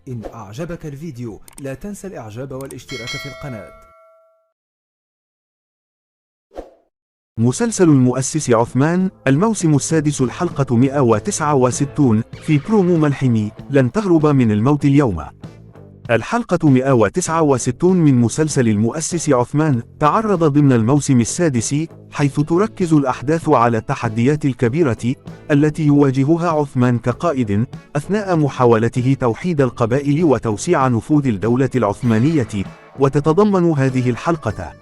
إن أعجبك الفيديو لا تنسى الإعجاب والاشتراك في القناة. مسلسل المؤسس عثمان، الموسم السادس، الحلقة 169 في برومو ملحمي: لن تهرب من الموت اليوم. الحلقة 169 من مسلسل المؤسس عثمان تعرض ضمن الموسم السادس، حيث تركز الأحداث على التحديات الكبيرة التي يواجهها عثمان كقائد أثناء محاولته توحيد القبائل وتوسيع نفوذ الدولة العثمانية. وتتضمن هذه الحلقة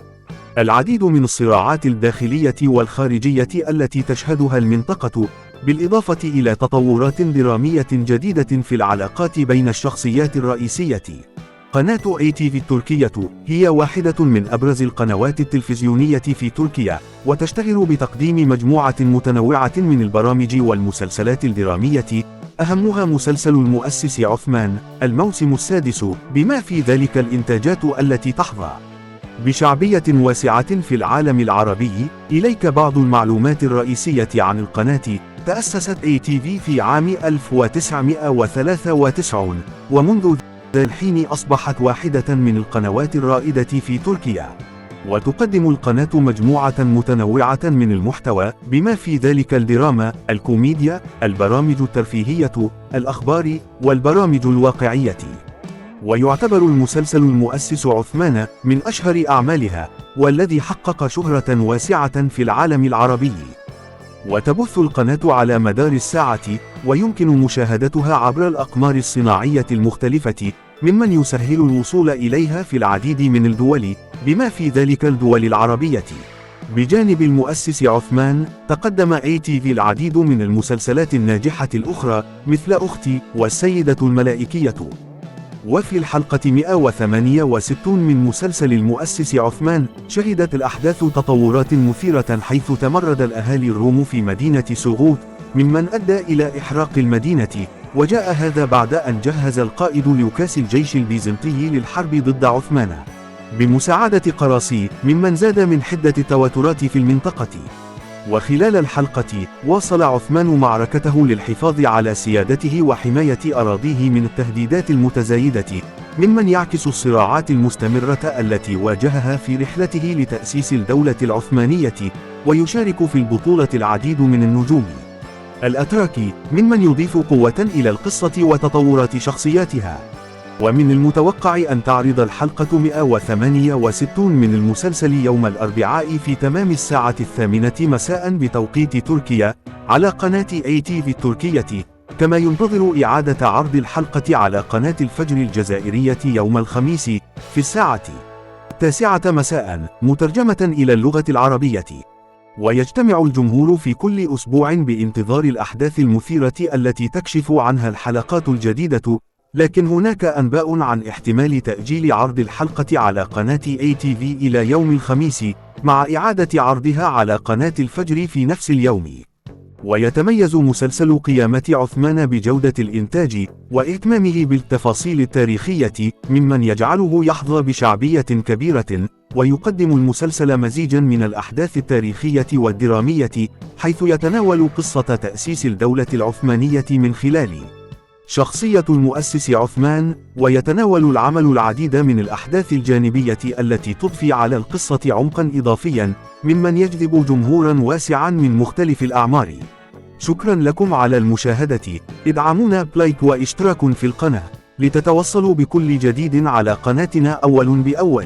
العديد من الصراعات الداخلية والخارجية التي تشهدها المنطقة، بالإضافة إلى تطورات درامية جديدة في العلاقات بين الشخصيات الرئيسية. قناة ATV التركية هي واحدة من أبرز القنوات التلفزيونية في تركيا، وتشتهر بتقديم مجموعة متنوعة من البرامج والمسلسلات الدرامية، أهمها مسلسل المؤسس عثمان الموسم السادس، بما في ذلك الإنتاجات التي تحظى بشعبية واسعة في العالم العربي. إليك بعض المعلومات الرئيسية عن القناة. تأسست ATV في عام 1993، ومنذ ذا الحين أصبحت واحدة من القنوات الرائدة في تركيا. وتقدم القناة مجموعة متنوعة من المحتوى، بما في ذلك الدراما، الكوميديا، البرامج الترفيهية، الأخبار، والبرامج الواقعية. ويعتبر المسلسل المؤسس عثمان من أشهر أعمالها، والذي حقق شهرة واسعة في العالم العربي. وتبث القناة على مدار الساعة، ويمكن مشاهدتها عبر الأقمار الصناعية المختلفة، ممن يسهل الوصول إليها في العديد من الدول، بما في ذلك الدول العربية. بجانب المؤسس عثمان، تقدم ATV العديد من المسلسلات الناجحة الأخرى، مثل أختي والسيدة الملائكية. وفي الحلقة 168 من مسلسل المؤسس عثمان، شهدت الأحداث تطورات مثيرة، حيث تمرد الأهالي الروم في مدينة سوغوت، ممن أدى إلى إحراق المدينة. وجاء هذا بعد أن جهز القائد لوكاس الجيش البيزنطي للحرب ضد عثمان بمساعدة قراصي، ممن زاد من حدة التوترات في المنطقة. وخلال الحلقة، واصل عثمان معركته للحفاظ على سيادته وحماية أراضيه من التهديدات المتزايدة، ممن يعكس الصراعات المستمرة التي واجهها في رحلته لتأسيس الدولة العثمانية. ويشارك في البطولة العديد من النجوم الأتراك، ممن يضيف قوة إلى القصة وتطورات شخصياتها. ومن المتوقع أن تعرض الحلقة 168 من المسلسل يوم الأربعاء في تمام الساعة 8 مساء بتوقيت تركيا، على قناة ATV التركية. كما ينتظر إعادة عرض الحلقة على قناة الفجر الجزائرية يوم الخميس في الساعة 9 مساء، مترجمة إلى اللغة العربية. ويجتمع الجمهور في كل أسبوع بانتظار الأحداث المثيرة التي تكشف عنها الحلقات الجديدة. لكن هناك أنباء عن احتمال تأجيل عرض الحلقة على قناة ATV إلى يوم الخميس، مع إعادة عرضها على قناة الفجر في نفس اليوم. ويتميز مسلسل قيامة عثمان بجودة الإنتاج وإتمامه بالتفاصيل التاريخية، ممن يجعله يحظى بشعبية كبيرة. ويقدم المسلسل مزيجا من الأحداث التاريخية والدرامية، حيث يتناول قصة تأسيس الدولة العثمانية من خلال شخصية المؤسس عثمان. ويتناول العمل العديد من الأحداث الجانبية التي تضفي على القصة عمقا إضافيا، ممن يجذب جمهورا واسعا من مختلف الأعمار. شكرا لكم على المشاهدة. ادعمونا بلايك واشتراك في القناة، لتتوصلوا بكل جديد على قناتنا أول بأول.